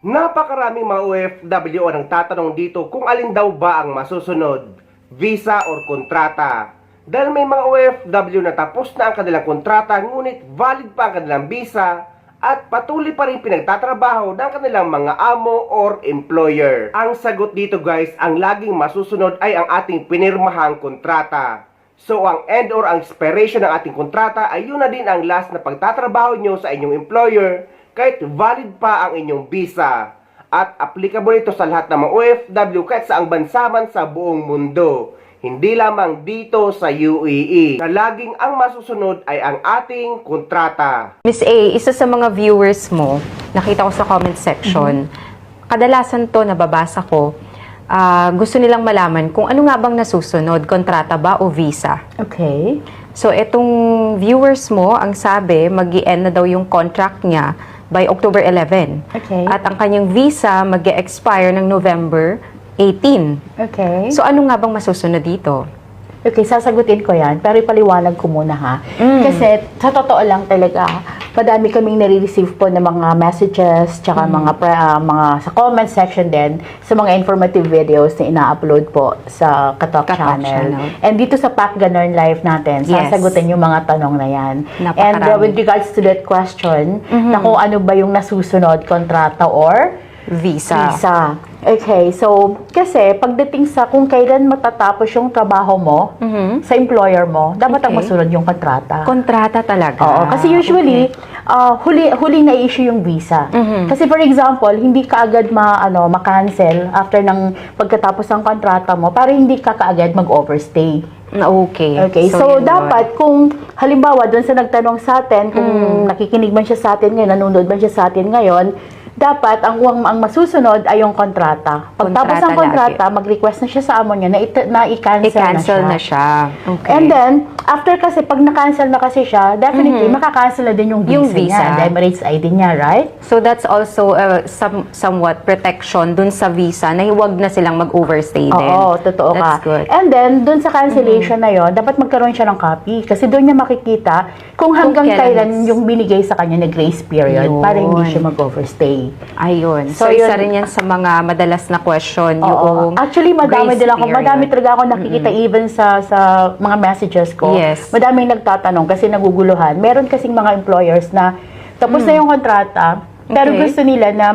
Napakaraming mga OFW ang tatanong dito kung alin daw ba ang masusunod, visa or kontrata. Dahil may mga OFW na tapos na ang kanilang kontrata ngunit valid pa ang kanilang visa at patuloy pa rin pinagtatrabaho ng kanilang mga amo or employer. Ang sagot dito guys, ang laging masusunod ay ang ating pinirmahang kontrata. So ang end or ang expiration ng ating kontrata ay yun na din ang last na pagtatrabaho nyo sa inyong employer kahit valid pa ang inyong visa. At applicable ito sa lahat ng mga OFW kahit saang bansa man sa buong mundo. Hindi lamang dito sa UAE. Na laging ang masusunod ay ang ating kontrata. Miss A, isa sa mga viewers mo, nakita ko sa comment section, kadalasan to nababasa ko, gusto nilang malaman kung ano nga bang nasusunod, kontrata ba o visa? Okay. So, itong viewers mo, ang sabi, mag-i-end na daw yung contract niya by October 11. Okay. At ang kanyang visa mag-expire ng November 18. Okay. So, ano nga bang masusunod dito? Okay, sasagutin ko yan. Pero ipaliwanag ko muna ha. Kasi sa totoo lang talaga, madami kaming nare-receive po ng mga messages, tsaka mga sa comment section din, sa mga informative videos na ina-upload po sa Katok channel. And dito sa Pak Ganon Live natin, sasagutin yung mga tanong na yan. And with regards to that question, na kung ano ba yung nasusunod, kontrata or Visa. Okay, so, kasi pagdating sa kung kailan matatapos yung trabaho mo sa employer mo, dapat ang masunod yung kontrata. Kontrata talaga? Oo, kasi usually, huli na issue yung visa. Kasi for example, hindi ka agad ma-cancel after ng pagkatapos ng kontrata mo, para hindi ka kaagad mag-overstay. Okay. Okay, so dapat kung halimbawa doon sa nagtanong sa atin, kung nakikinig man siya sa atin ngayon, nanonood man siya sa atin ngayon, dapat ang masusunod ay yung kontrata. Pagtapos ng kontrata, mag-request na siya sa amo niya na i-cancel na siya. Okay. And then, after kasi, pag na-cancel na kasi siya, definitely, makakancel na din yung visa niya, the Emirates ID niya, right? So, that's also somewhat protection dun sa visa na huwag na silang mag-overstay din. Oo, totoo ka. That's good. And then, dun sa cancellation na yon, dapat magkaroon siya ng copy. Kasi doon niya makikita kung hanggang kailan yung binigay sa kanya na grace period para hindi siya mag-overstay. Ayun. So isa rin yan sa mga madalas na question. Yung actually, madami talaga ako nakikita even sa mga messages ko. Yes. Madaming nagtatanong kasi naguguluhan. Meron kasing mga employers na tapos na yung kontrata, pero gusto nila na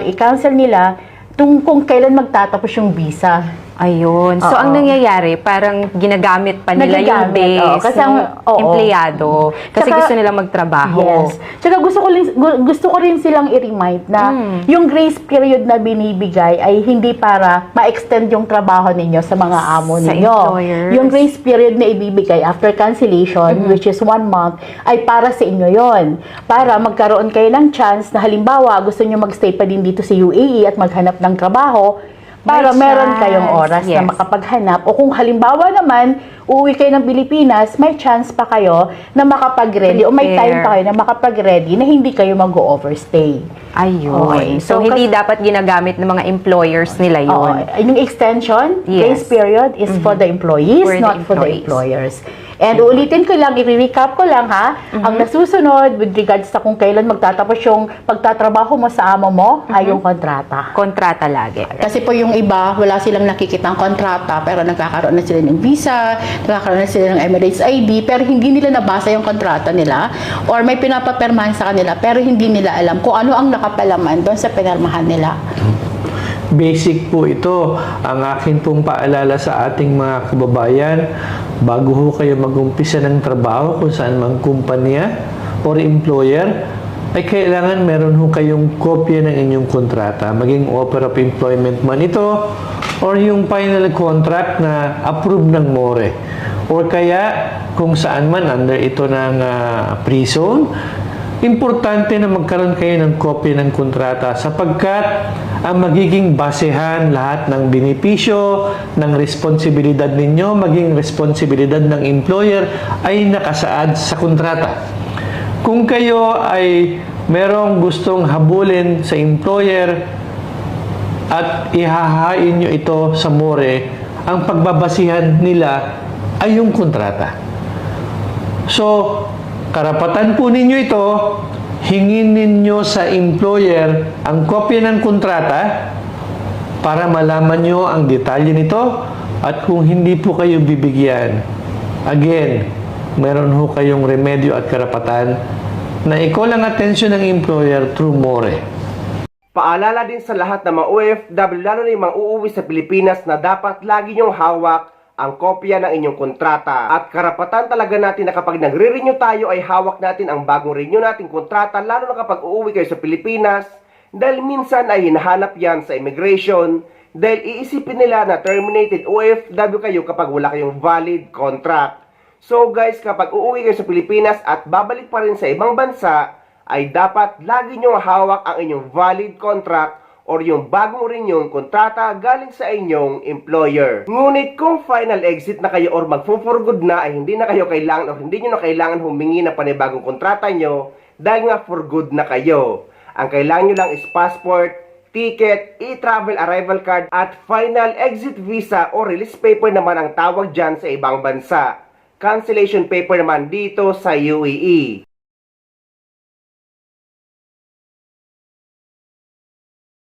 i-cancel nila kung kailan magtatapos yung visa. Ayun. So, ang nangyayari, parang ginagamit pa nila yung base kasi ng empleyado. Kasi gusto nilang magtrabaho. Yes. Tsaka gusto ko rin silang i-remind na yung grace period na binibigay ay hindi para ma-extend yung trabaho ninyo sa mga amo ninyo. Employers. Yung grace period na ibibigay after cancellation, which is 1 month, ay para sa inyo yon. Para magkaroon kayo ng chance na halimbawa, gusto nyo magstay pa din dito sa UAE at maghanap ng trabaho, para meron kayong oras na makapaghanap. O kung halimbawa naman, uuwi kayo ng Pilipinas, may chance pa kayo na makapag-ready o may time pa kayo na makapag-ready na hindi kayo mag-overstay. Ayun. Okay. So, hindi dapat ginagamit ng mga employers nila yun. Yung extension, grace period, is for the employees, not for the employers. And ulitin ko lang, i-recap ko lang ha, ang nasusunod with regards sa kung kailan magtatapos yung pagtatrabaho mo sa amo mo, ay yung kontrata. Kontrata lagi. Kasi po yung iba, wala silang nakikitang kontrata, pero nagkakaroon na sila ng visa, nagkakaroon na sila ng Emirates ID, pero hindi nila nabasa yung kontrata nila, or may pinapapirmahan sa kanila, pero hindi nila alam kung ano ang nakapalaman doon sa pinirmahan nila. Basic po ito. Ang akin pong paalala sa ating mga kababayan, bago ho kayo mag-umpisa ng trabaho kung saan mang kumpanya or employer, ay kailangan meron ho kayong kopya ng inyong kontrata, maging offer of employment man ito or yung final contract na approve ng MORE, or kaya kung saan man under ito ng pre-zone. Importante na magkaroon kayo ng kopya ng kontrata sapagkat ang magiging basehan lahat ng benepisyo, ng responsibilidad ninyo, maging responsibilidad ng employer ay nakasaad sa kontrata. Kung kayo ay merong gustong habulin sa employer at ihahain nyo ito sa MORE, ang pagbabasihan nila ay yung kontrata. So, karapatan po ninyo ito, hingin ninyo sa employer ang kopya ng kontrata para malaman nyo ang detalye nito at kung hindi po kayo bibigyan. Again, meron ho kayong remedyo at karapatan na i-call ang atensyon ng employer through MORE. Paalala din sa lahat ng mga OFW, lalo na yung mga uuwi sa Pilipinas, na dapat lagi nyong hawak ang kopya ng inyong kontrata. At karapatan talaga natin na kapag nagre-renew tayo ay hawak natin ang bagong renew nating kontrata, lalo na kapag uuwi kayo sa Pilipinas, dahil minsan ay hinahanap yan sa immigration, dahil iisipin nila na terminated OFW kayo kapag wala kayong valid contract. So guys, kapag uuwi kayo sa Pilipinas at babalik pa rin sa ibang bansa, ay dapat lagi nyong hawak ang inyong valid contract or yung bagong renew kontrata galing sa inyong employer. Ngunit kung final exit na kayo or mag-for good na, ay hindi na kayo kailangan o hindi nyo na kailangan humingi ng panibagong kontrata nyo dahil nga for good na kayo. Ang kailangan nyo lang is passport, ticket, e-travel arrival card at final exit visa o release paper naman ang tawag dyan sa ibang bansa. Cancellation paper naman dito sa UAE.